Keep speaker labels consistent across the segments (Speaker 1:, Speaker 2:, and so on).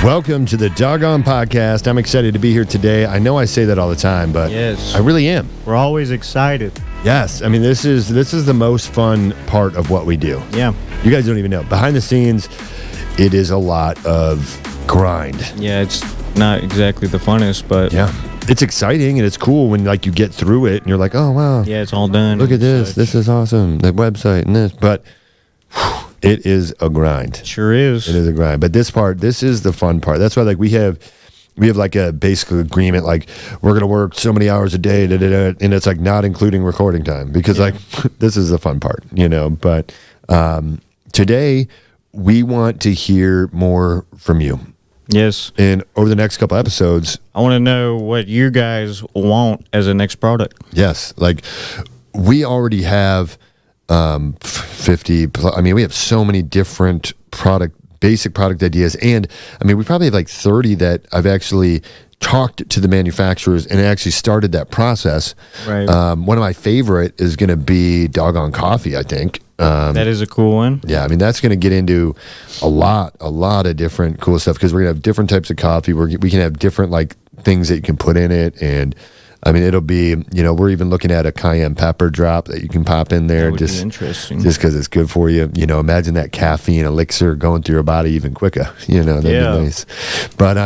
Speaker 1: Welcome to the Dogon podcast. I'm excited to be here today. I know I say that all the time, but
Speaker 2: yes,
Speaker 1: I really am.
Speaker 2: We're always excited.
Speaker 1: Yes, I mean this is the most fun part of what we do.
Speaker 2: Yeah,
Speaker 1: you guys don't even know. Behind the scenes, it is a lot of grind.
Speaker 2: Yeah, it's not exactly the funnest, but
Speaker 1: yeah, it's exciting and it's cool when like you get through it and you're like, oh wow,
Speaker 2: yeah, it's all done.
Speaker 1: Look at this. Such. This is awesome. The website and this, but. It is a grind.
Speaker 2: Sure is.
Speaker 1: It is a grind. But this is the fun part. That's why like we have like a basic agreement, like we're gonna work so many hours a day, and it's like not including recording time because like this is the fun part, you know. But today we want to hear more from you.
Speaker 2: Yes.
Speaker 1: And over the next couple episodes,
Speaker 2: I want to know what you guys want as a next product.
Speaker 1: Yes, like we already have 50 I mean we have so many different basic product ideas, and I mean we probably have like 30 that I've actually talked to the manufacturers and actually started that process.
Speaker 2: Right.
Speaker 1: One of my favorite is going to be Dogon coffee, I think.
Speaker 2: That is a cool one.
Speaker 1: Yeah, I mean that's going to get into a lot of different cool stuff because we're going to have different types of coffee. We can have different like things that you can put in it, and I mean, it'll be, you know, we're even looking at a cayenne pepper drop that you can pop in there.
Speaker 2: That would be interesting.
Speaker 1: Just because it's good for you. You know, imagine that caffeine elixir going through your body even quicker. You know, that'd be nice. But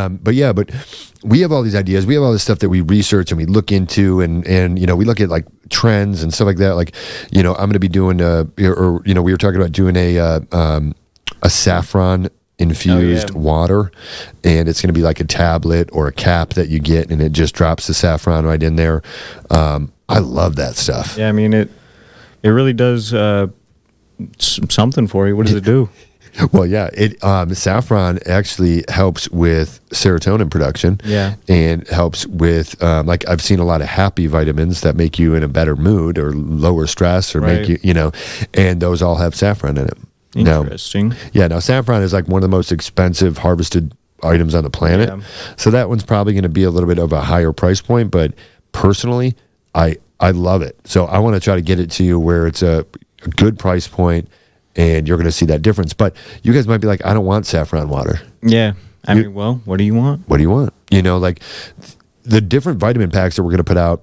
Speaker 1: we have all these ideas. We have all this stuff that we research and we look into, and you know, we look at like trends and stuff like that. Like, you know, I'm going to be doing we were talking about doing a saffron infused water, and it's going to be like a tablet or a cap that you get, and it just drops the saffron right in there. I love that stuff.
Speaker 2: Yeah, I mean it really does something for you. What does it do?
Speaker 1: Well, yeah, saffron actually helps with serotonin production.
Speaker 2: Yeah, and
Speaker 1: helps with like I've seen a lot of happy vitamins that make you in a better mood or lower stress or make you, you know, and those all have saffron in it.
Speaker 2: Interesting.
Speaker 1: Now saffron is like one of the most expensive harvested items on the planet. Yeah. So that one's probably going to be a little bit of a higher price point, but personally, I love it. So I want to try to get it to you where it's a good price point and you're going to see that difference. But you guys might be like, I don't want saffron water.
Speaker 2: Yeah. I mean, well, what do you want?
Speaker 1: What do you want? You know, like the different vitamin packs that we're going to put out,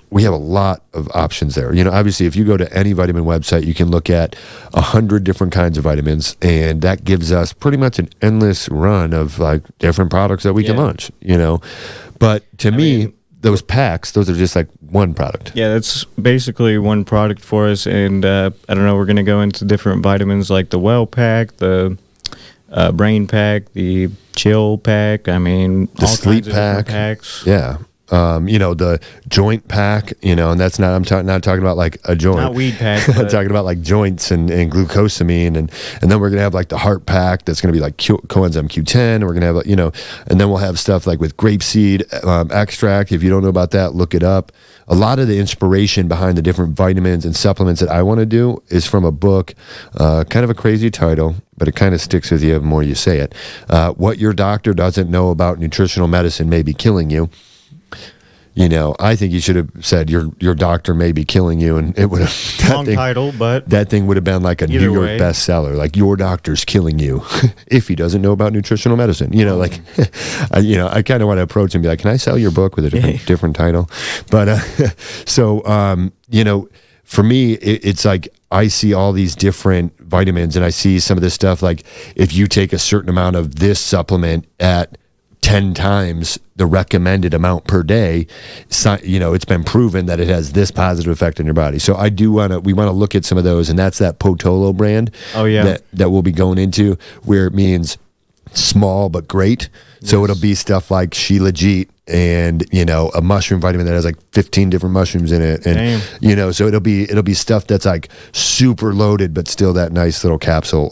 Speaker 1: we have a lot of options there. You know, obviously, if you go to any vitamin website, you can look at 100 different kinds of vitamins, and that gives us pretty much an endless run of like different products that we can launch. You know, but to me, those packs, those are just like one product.
Speaker 2: Yeah, that's basically one product for us, and I don't know. We're going to go into different vitamins like the Well Pack, the Brain Pack, the Chill Pack. I mean,
Speaker 1: the
Speaker 2: all
Speaker 1: Sleep
Speaker 2: kinds of
Speaker 1: Pack.
Speaker 2: Packs.
Speaker 1: Yeah. You know, the joint pack, you know, and that's not, not talking about like a joint.
Speaker 2: Not weed pack.
Speaker 1: I'm talking about like joints and glucosamine. And then we're going to have like the heart pack that's going to be like coenzyme Q10. And we're going to have, you know, and then we'll have stuff like with grapeseed extract. If you don't know about that, look it up. A lot of the inspiration behind the different vitamins and supplements that I want to do is from a book, kind of a crazy title, but it kind of sticks with you the more you say it. What your doctor doesn't know about nutritional medicine may be killing you. You know, I think you should have said your doctor may be killing you, and it would have
Speaker 2: long title, but
Speaker 1: that thing would have been like a New York bestseller, like your doctor's killing you if he doesn't know about nutritional medicine. You know, like I kind of want to approach him and be like, can I sell your book with a different title? But you know, for me, it's like I see all these different vitamins, and I see some of this stuff like if you take a certain amount of this supplement at 10 times the recommended amount per day, you know, it's been proven that it has this positive effect on your body. So we want to look at some of those, and that's that Potolo brand.
Speaker 2: Oh yeah,
Speaker 1: that we'll be going into, where it means small but great. Yes. So it'll be stuff like Shilajit and, you know, a mushroom vitamin that has like 15 different mushrooms in it, and you know, so it'll be stuff that's like super loaded but still that nice little capsule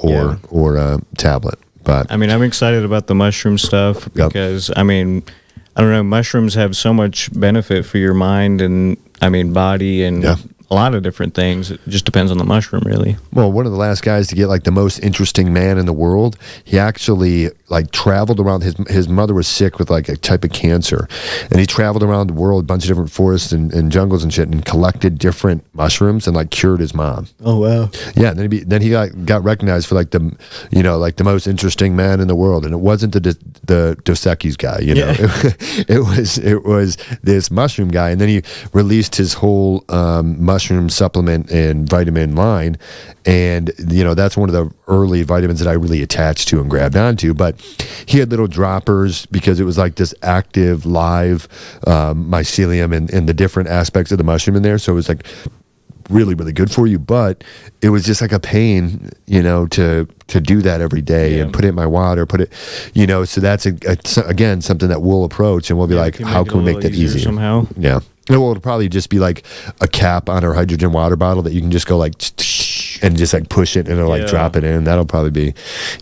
Speaker 1: or tablet. But
Speaker 2: I mean, I'm excited about the mushroom stuff because, I mean, I don't know, mushrooms have so much benefit for your mind and, I mean, body and a a lot of different things. It just depends on the mushroom, really.
Speaker 1: Well, one of the last guys to get like the most interesting man in the world, he actually like traveled around. His mother was sick with like a type of cancer, and he traveled around the world, a bunch of different forests and jungles and shit, and collected different mushrooms and like cured his mom.
Speaker 2: Oh wow!
Speaker 1: Yeah, and then he got recognized for like the like the most interesting man in the world, and it wasn't the Dos Equis guy, you know, it was this mushroom guy, and then he released his whole mushroom supplement and vitamin line, and that's one of the early vitamins that I really attached to and grabbed onto. But he had little droppers because it was like this active live mycelium and the different aspects of the mushroom in there, so it was like really, really good for you, but it was just like a pain, to do that every day and put it in my water, so that's again something that we'll approach, and we'll be like, how can we make that easier
Speaker 2: somehow?
Speaker 1: Yeah. Well, it'll probably just be like a cap on our hydrogen water bottle that you can just go like and just like push it and it'll like drop it in. That'll probably be,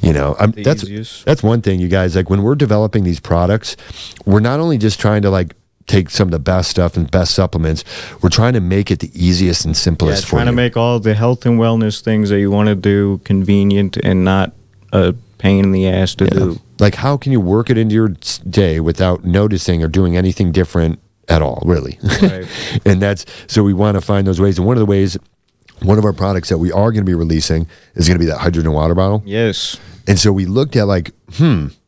Speaker 1: that's one thing, you guys, like when we're developing these products, we're not only just trying to like take some of the best stuff and best supplements, we're trying to make it the easiest and simplest for you.
Speaker 2: Trying to make all the health and wellness things that you want to do convenient and not a pain in the ass to do.
Speaker 1: Like, how can you work it into your day without noticing or doing anything different at all, really? Right. And so we want to find those ways. And one of our products that we are going to be releasing is going to be that hydrogen water bottle.
Speaker 2: Yes.
Speaker 1: And so we looked at like,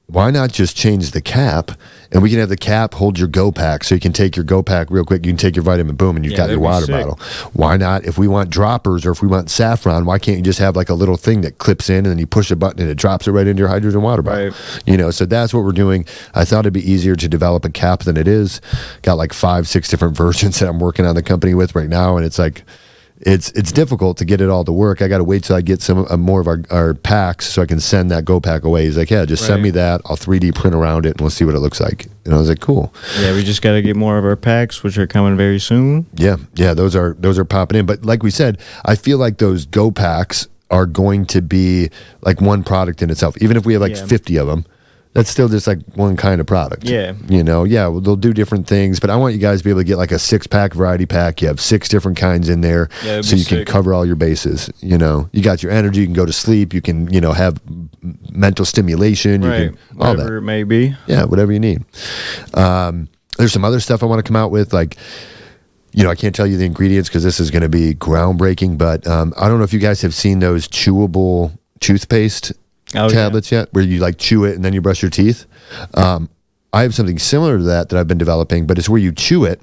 Speaker 1: why not just change the cap, and we can have the cap hold your Go Pack, so you can take your Go Pack real quick, you can take your vitamin, boom, and you've got your water bottle. Why not, if we want droppers or if we want saffron, why can't you just have like a little thing that clips in and then you push a button and it drops it right into your hydrogen water bottle? Right. So that's what we're doing. I thought it'd be easier to develop a cap than it is. Got like 5-6 different versions that I'm working on the company with right now, and it's like, it's difficult to get it all to work. I got to wait till I get some more of our packs so I can send that Go Pack away. He's like, yeah, just send me that. I'll 3D print around it and we'll see what it looks like. And I was like, cool.
Speaker 2: Yeah, we just got to get more of our packs, which are coming very soon.
Speaker 1: Yeah, those are popping in. But like we said, I feel like those Go Packs are going to be like one product in itself. Even if we have like 50 of them, that's still just like one kind of product. Yeah. Well, they'll do different things, but I want you guys to be able to get like a 6-pack variety pack. You have 6 different kinds in there, so you can cover all your bases. You got your energy, you can go to sleep, you can, have mental stimulation, you can, all
Speaker 2: whatever it may be.
Speaker 1: Yeah, whatever you need. There's some other stuff I want to come out with, like, I can't tell you the ingredients because this is going to be groundbreaking, but I don't know if you guys have seen those chewable toothpaste tablets yet, where you like chew it and then you brush your teeth. I have something similar to that I've been developing, but it's where you chew it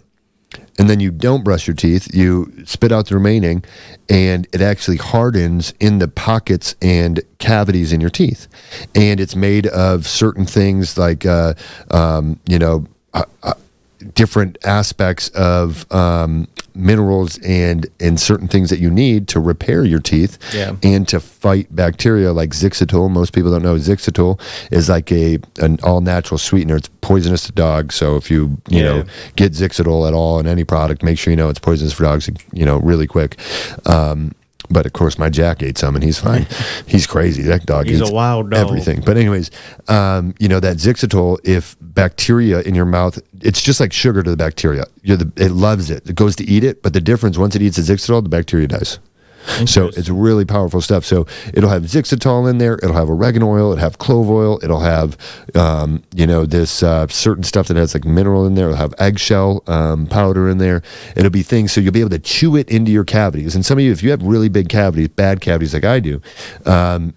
Speaker 1: and then you don't brush your teeth, you spit out the remaining, and it actually hardens in the pockets and cavities in your teeth. And it's made of certain things like different aspects of minerals and certain things that you need to repair your teeth and to fight bacteria, like Zixitol. Most people don't know Zixitol is like an all-natural sweetener. It's poisonous to dogs, so if you get Zixitol at all in any product, make sure it's poisonous for dogs really quick. But of course, my Jack ate some, and he's fine. He's crazy. That dog eats
Speaker 2: a wild dog.
Speaker 1: Everything. But anyways, that Zixitol, if bacteria in your mouth, it's just like sugar to the bacteria. It loves it. It goes to eat it, but the difference, once it eats the Zixitol, the bacteria dies. So it's really powerful stuff. So it'll have Zixitol in there. It'll have oregano oil. It'll have clove oil. It'll have, this certain stuff that has like mineral in there. It'll have eggshell powder in there. It'll be things, so you'll be able to chew it into your cavities. And some of you, if you have really big cavities, bad cavities like I do, that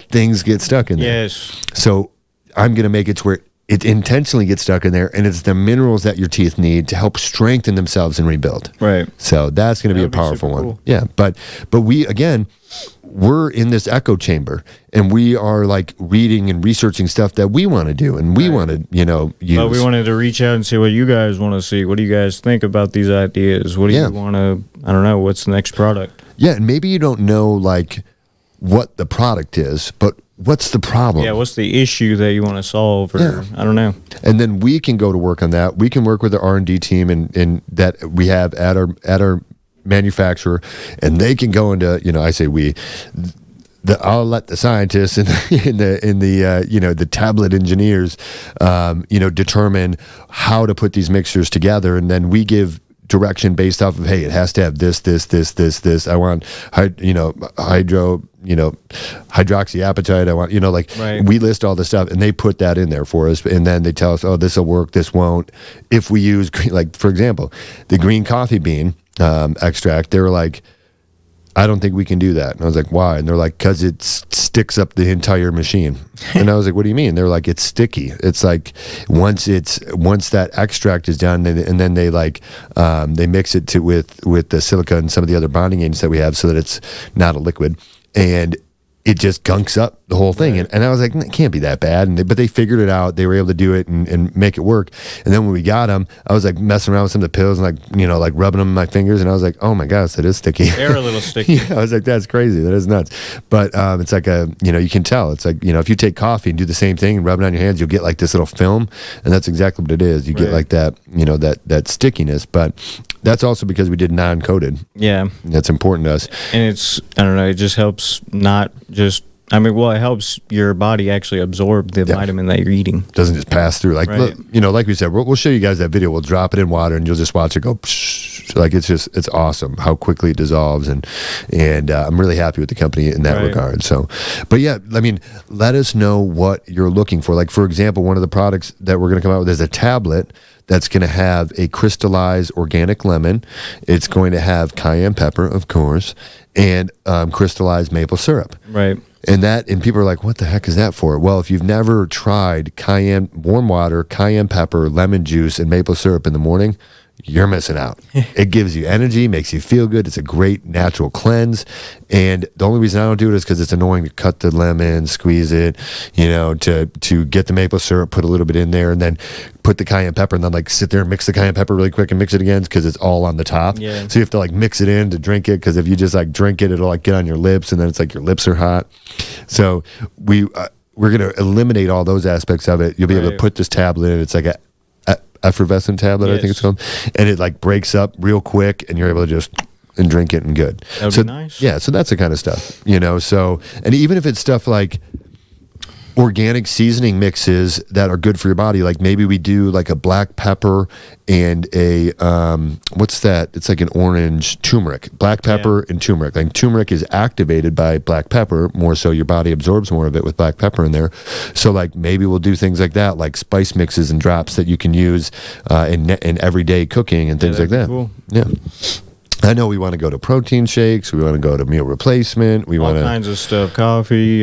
Speaker 1: things get stuck in there.
Speaker 2: Yes.
Speaker 1: So I'm going to make it to where it intentionally gets stuck in there, and it's the minerals that your teeth need to help strengthen themselves and rebuild.
Speaker 2: Right.
Speaker 1: So that's going to be a powerful one. Cool. Yeah. But we're in this echo chamber, and we are like reading and researching stuff that we want to do, and we want to, use.
Speaker 2: But we wanted to reach out and see what you guys want to see. What do you guys think about these ideas? What do you want to, I don't know, what's the next product?
Speaker 1: Yeah. And maybe you don't know like what the product is, but what's the problem?
Speaker 2: Yeah, what's the issue that you want to solve? Or I don't know.
Speaker 1: And then we can go to work on that. We can work with the R&D team and that we have at our manufacturer, and they can go into, I say we, I'll let the scientists and the tablet engineers, determine how to put these mixtures together, and then we give direction based off of, hey, it has to have this. I want, hydroxyapatite. I want,
Speaker 2: Right.
Speaker 1: we list all the stuff, and they put that in there for us, and then they tell us, oh, this will work, this won't. If we use, like, for example, the green coffee bean extract, they were like, I don't think we can do that. And I was like, why? And they're like, because it sticks up the entire machine. And I was like, what do you mean? They're like, it's sticky. It's like once that extract is done, and then they they mix it with the silica and some of the other bonding agents that we have, so that it's not a liquid, and it just gunks up the whole thing.
Speaker 2: Right.
Speaker 1: And I was like, it can't be that bad. But they figured it out. They were able to do it and make it work. And then when we got them, I was like messing around with some of the pills and like rubbing them in my fingers. And I was like, oh my gosh, that is sticky.
Speaker 2: They're a little sticky.
Speaker 1: Yeah, I was like, that's crazy. That is nuts. But it's like you can tell. It's like, if you take coffee and do the same thing and rub it on your hands, you'll get like this little film. And that's exactly what it is. You get like that, that stickiness. But that's also because we did non-coated.
Speaker 2: Yeah.
Speaker 1: That's important to us.
Speaker 2: And it just helps not just, it helps your body actually absorb the vitamin that you're eating.
Speaker 1: Doesn't just pass through. Like,
Speaker 2: Right.
Speaker 1: Like we said, we'll show you guys that video. We'll drop it in water and you'll just watch it go, psh, like it's awesome how quickly it dissolves. And I'm really happy with the company in that regard. So, but yeah, let us know what you're looking for. Like, for example, one of the products that we're going to come out with is a tablet that's going to have a crystallized organic lemon. It's going to have cayenne pepper, of course, and crystallized maple syrup.
Speaker 2: Right.
Speaker 1: And people are like, what the heck is that for? Well, if you've never tried warm water, cayenne pepper, lemon juice, and maple syrup in the morning, you're missing out. It gives you energy, makes you feel good. It's a great natural cleanse. And the only reason I don't do it is because it's annoying to cut the lemon, squeeze it, to get the maple syrup, put a little bit in there, and then put the cayenne pepper, and then like sit there and mix the cayenne pepper really quick and mix it again because it's all on the top.
Speaker 2: Yeah.
Speaker 1: So you have to like mix it in to drink it, because if you just like drink it, it'll like get on your lips, and then it's like your lips are hot. So we're going to eliminate all those aspects of it. You'll be able to put this tablet in. It's like a effervescent tablet, I think it's called, and it like breaks up real quick, and you're able to just and drink it and good.
Speaker 2: That'd be nice.
Speaker 1: Yeah, so that's the kind of stuff, So, and even if it's stuff like organic seasoning mixes that are good for your body, like maybe we do like a black pepper and a what's that? It's like an orange turmeric, black pepper and turmeric. Like turmeric is activated by black pepper more, so your body absorbs more of it with black pepper in there. So like maybe we'll do things like that, like spice mixes and drops that you can use in everyday cooking and things like that.
Speaker 2: Cool.
Speaker 1: Yeah. I know we want to go to protein shakes. We want to go to meal replacement. We want
Speaker 2: all kinds of stuff. Coffee.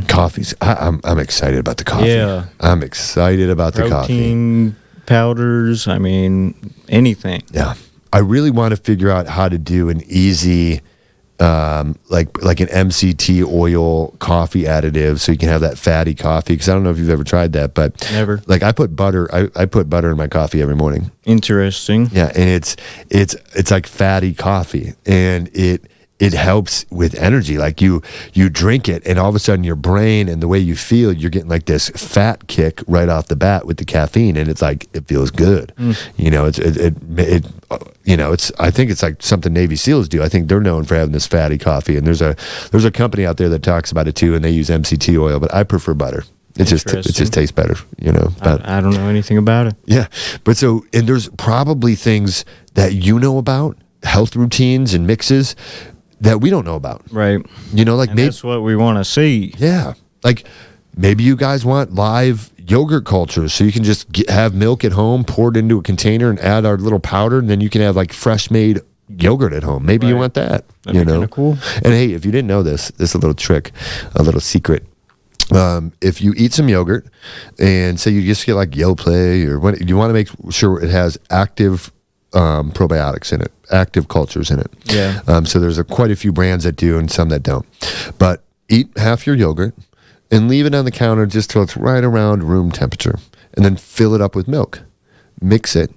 Speaker 1: Coffees. I'm excited about the coffee.
Speaker 2: Yeah.
Speaker 1: I'm excited about the coffee.
Speaker 2: Protein powders. Anything.
Speaker 1: Yeah. I really want to figure out how to do an easy, like an MCT oil coffee additive, so you can have that fatty coffee. Because I don't know if you've ever tried that, but
Speaker 2: Never.
Speaker 1: Like I put butter. I put butter in my coffee every morning.
Speaker 2: Interesting.
Speaker 1: Yeah, and it's like fatty coffee, and it helps with energy. Like you drink it, and all of a sudden your brain and the way you feel, you're getting like this fat kick right off the bat with the caffeine, and it's like it feels good. I think it's like something Navy SEALs do. I think they're known for having this fatty coffee, and there's a company out there that talks about it too, and they use MCT oil, but I prefer butter. It just tastes better, But
Speaker 2: I don't know anything about it.
Speaker 1: yeah, but and there's probably things that about, health routines and mixes that we don't know about.
Speaker 2: Right.
Speaker 1: Like maybe
Speaker 2: that's what we want to see.
Speaker 1: Yeah, like maybe you guys want live yogurt cultures, so you can just have milk at home, pour it into a container, and add our little powder, and then you can have like fresh made yogurt at home. Maybe you want that.
Speaker 2: That'd be kind of cool.
Speaker 1: And hey, if you didn't know this is a little trick, a little secret. If you eat some yogurt, and say you just get like Yoplait or what, you want to make sure it has active probiotics in it, active cultures in it.
Speaker 2: Yeah.
Speaker 1: So there's quite a few brands that do and some that don't. But eat half your yogurt and leave it on the counter just till it's right around room temperature, and then fill it up with milk. Mix it,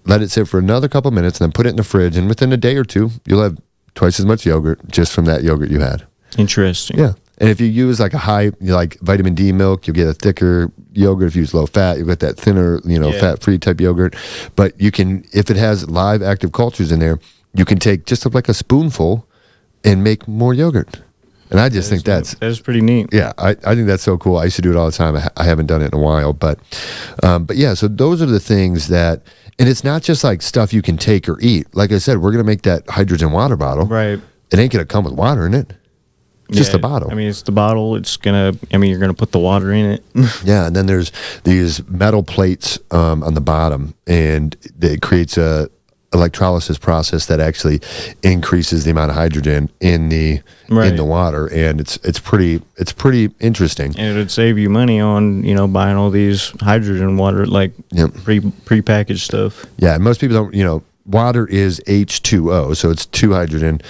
Speaker 1: let it sit for another couple minutes, and then put it in the fridge. And within a day or two, you'll have twice as much yogurt just from that yogurt you had.
Speaker 2: Interesting.
Speaker 1: Yeah. And if you use like a high, like vitamin D milk, you'll get a thicker yogurt. If you use low fat, you'll get that thinner, fat-free type yogurt. But you can, if it has live active cultures in there, you can take just like a spoonful and make more yogurt. And I just think that's
Speaker 2: pretty neat.
Speaker 1: Yeah, I think that's so cool. I used to do it all the time. I haven't done it in a while, but yeah. So those are the things that, And it's not just like stuff you can take or eat. Like I said, we're going to make that hydrogen water bottle.
Speaker 2: Right.
Speaker 1: It ain't going to come with water in it. It's just the bottle.
Speaker 2: I mean, it's the bottle. It's going to, I mean, you're going to put the water in it.
Speaker 1: Yeah. And then there's these metal plates on the bottom, and it creates a electrolysis process that actually increases the amount of hydrogen in the water, and it's pretty interesting.
Speaker 2: And it would save you money on buying all these hydrogen water, like pre-packaged stuff.
Speaker 1: Yeah, most people don't. Water is H2O, so it's two hydrogen,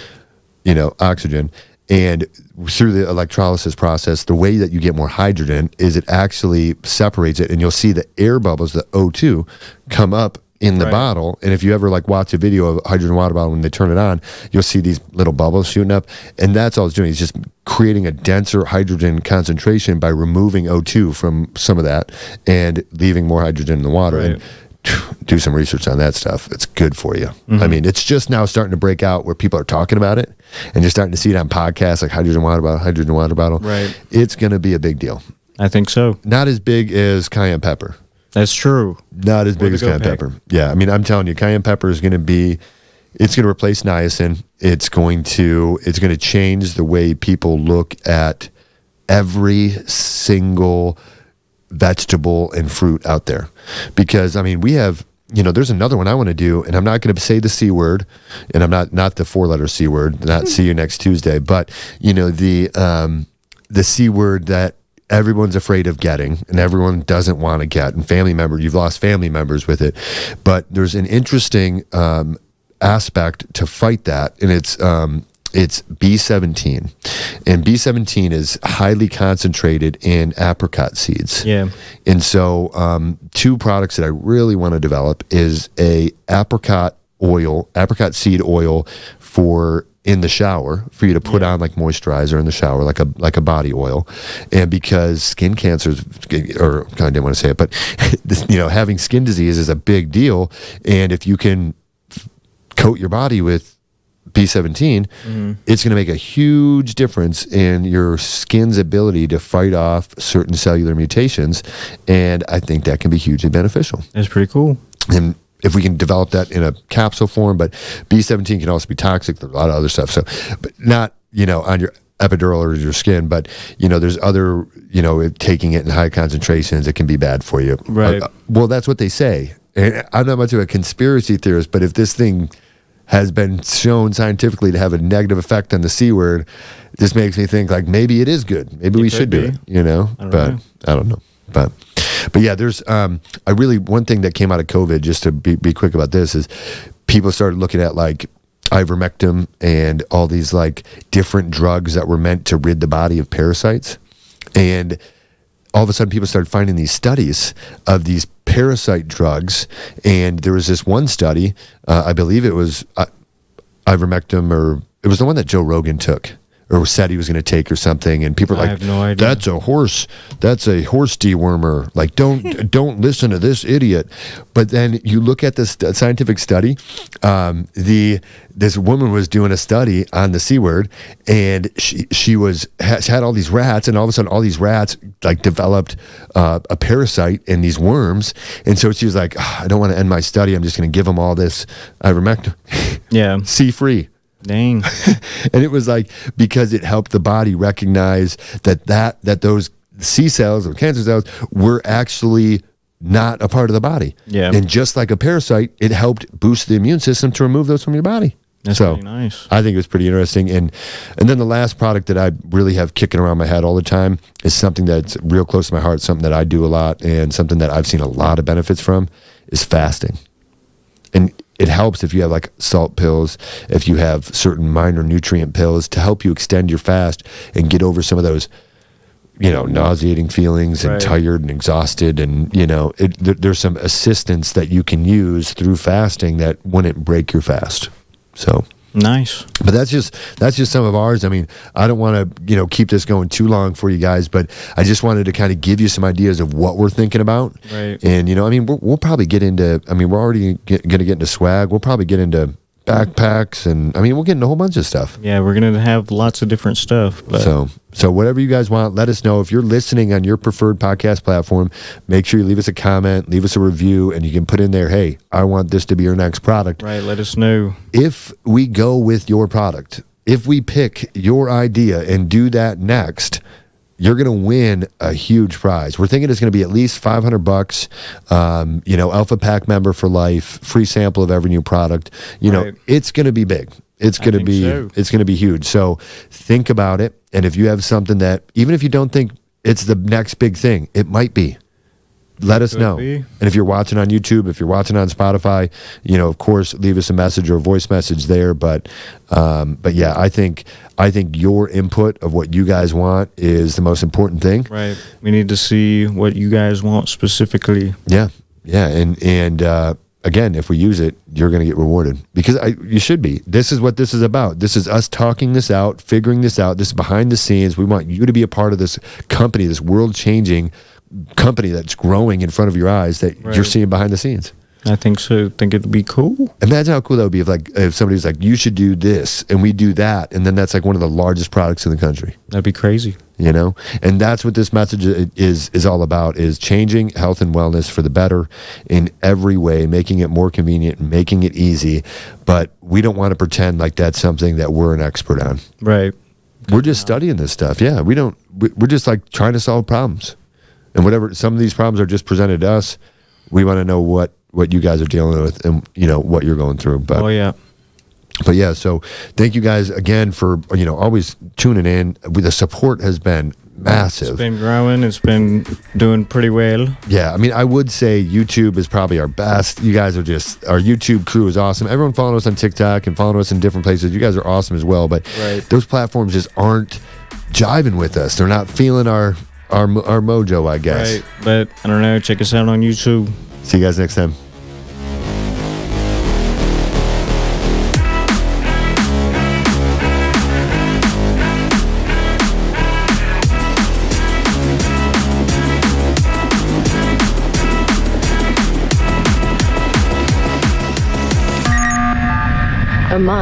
Speaker 1: oxygen. And through the electrolysis process, the way that you get more hydrogen is it actually separates it, and you'll see the air bubbles, the O2, come up in the bottle. And if you ever watch a video of a hydrogen water bottle, when they turn it on, you'll see these little bubbles shooting up, and that's all it's doing. It's just creating a denser hydrogen concentration by removing O2 from some of that and leaving more hydrogen in the water. And do some research on that stuff. It's good for you. I mean, it's just now starting to break out where people are talking about it, and you're starting to see it on podcasts like hydrogen water bottle.
Speaker 2: Right.
Speaker 1: It's going to be a big deal.
Speaker 2: I think so.
Speaker 1: Not as big as cayenne pepper.
Speaker 2: That's true.
Speaker 1: Not as big as cayenne pepper. Yeah, I mean, I'm telling you, cayenne pepper is going to be, it's going to replace niacin. It's going to change the way people look at every single vegetable and fruit out there. Because, I mean, we have, there's another one I want to do, and I'm not going to say the C word, and I'm not the 4-letter C word, not see you next Tuesday, but, the C word that everyone's afraid of getting and everyone doesn't want to get, and you've lost family members with it. But there's an interesting aspect to fight that, and it's B17. And B17 is highly concentrated in apricot seeds.
Speaker 2: Yeah.
Speaker 1: And so 2 products that I really want to develop is a apricot seed oil for in the shower, for you to put on like moisturizer in the shower, like a body oil. And because skin cancers, or I didn't want to say it, but having skin disease is a big deal. And if you can coat your body with B17, it's going to make a huge difference in your skin's ability to fight off certain cellular mutations. And I think that can be hugely beneficial.
Speaker 2: That's pretty cool.
Speaker 1: And if we can develop that in a capsule form, but B17 can also be toxic. There's a lot of other stuff. So, but not, on your epidural or your skin, but, there's other, taking it in high concentrations, it can be bad for you.
Speaker 2: Right.
Speaker 1: Well, that's what they say. And I'm not much of a conspiracy theorist, but if this thing has been shown scientifically to have a negative effect on the C word, this makes me think like maybe it is good. Maybe we should do it, I don't know. But yeah, there's one thing that came out of COVID, just to be quick about this, is people started looking at like ivermectin and all these like different drugs that were meant to rid the body of parasites. And all of a sudden people started finding these studies of these parasite drugs. And there was this one study, I believe it was ivermectin, or it was the one that Joe Rogan took, or said he was going to take, or something, and people are like,
Speaker 2: I have no idea.
Speaker 1: that's a horse dewormer. Like, don't listen to this idiot. But then you look at this scientific study. This woman was doing a study on the C word, and she had all these rats, and all of a sudden all these rats like developed a parasite in these worms, and so she was like, I don't want to end my study. I'm just going to give them all this ivermectin.
Speaker 2: Yeah.
Speaker 1: C-free.
Speaker 2: Dang.
Speaker 1: And it was like, because it helped the body recognize that those C cells or cancer cells were actually not a part of the body.
Speaker 2: Yeah.
Speaker 1: And just like a parasite, it helped boost the immune system to remove those from your body.
Speaker 2: That's pretty nice.
Speaker 1: I think it was pretty interesting. And then the last product that I really have kicking around my head all the time is something that's real close to my heart, something that I do a lot, and something that I've seen a lot of benefits from, is fasting. And it helps if you have like salt pills, if you have certain minor nutrient pills to help you extend your fast and get over some of those, nauseating feelings and tired and exhausted. And, there's some assistance that you can use through fasting that wouldn't break your fast. So
Speaker 2: nice.
Speaker 1: But that's just some of ours. I mean, I don't want to, keep this going too long for you guys, but I just wanted to kind of give you some ideas of what we're thinking about.
Speaker 2: Right.
Speaker 1: And, we'll probably get into, we're already going to get into swag. We'll probably get into backpacks, and I mean, we'll get into a whole bunch of stuff.
Speaker 2: Yeah, we're going to have lots of different stuff. But.
Speaker 1: So whatever you guys want, let us know. If you're listening on your preferred podcast platform, make sure you leave us a comment, leave us a review, and you can put in there, hey, I want this to be your next product.
Speaker 2: Right, let us know.
Speaker 1: If we go with your product, if we pick your idea and do that next, you're going to win a huge prize. We're thinking it's going to be at least $500, Alpha Pack member for life, free sample of every new product. It's going to be big. It's going to be huge. So think about it. And if you have something that, even if you don't think it's the next big thing, it might be. Let us know. And if you're watching on YouTube, if you're watching on Spotify, of course, leave us a message or a voice message there. But yeah, I think your input of what you guys want is the most important thing.
Speaker 2: Right. We need to see what you guys want specifically.
Speaker 1: Yeah. Yeah. And again, if we use it, you're going to get rewarded, because you should be. This is what this is about. This is us talking this out, figuring this out. This is behind the scenes. We want you to be a part of this company, this world-changing company that's growing in front of your eyes that you're seeing behind the scenes.
Speaker 2: I think so. I think it'd be cool.
Speaker 1: Imagine how cool that would be if somebody's like, you should do this, and we do that, and then that's like one of the largest products in the country.
Speaker 2: That'd be crazy.
Speaker 1: And that's what this message is all about, is changing health and wellness for the better in every way, making it more convenient, making it easy. But we don't want to pretend like that's something that we're an expert on.
Speaker 2: Right.
Speaker 1: We're just studying this stuff. Yeah, we're just like trying to solve problems. And whatever, some of these problems are just presented to us, we want to know what you guys are dealing with and, what you're going through. But, But yeah, so thank you guys again for, always tuning in. The support has been massive.
Speaker 2: It's been growing. It's been doing pretty well. Yeah,
Speaker 1: I mean, I would say YouTube is probably our best. You guys are just, our YouTube crew is awesome. Everyone following us on TikTok and following us in different places. You guys are awesome as well. But those platforms just aren't jiving with us. They're not feeling our mojo, I guess.
Speaker 2: Right, but I don't know. Check us out on YouTube.
Speaker 1: See you guys next time.
Speaker 3: Among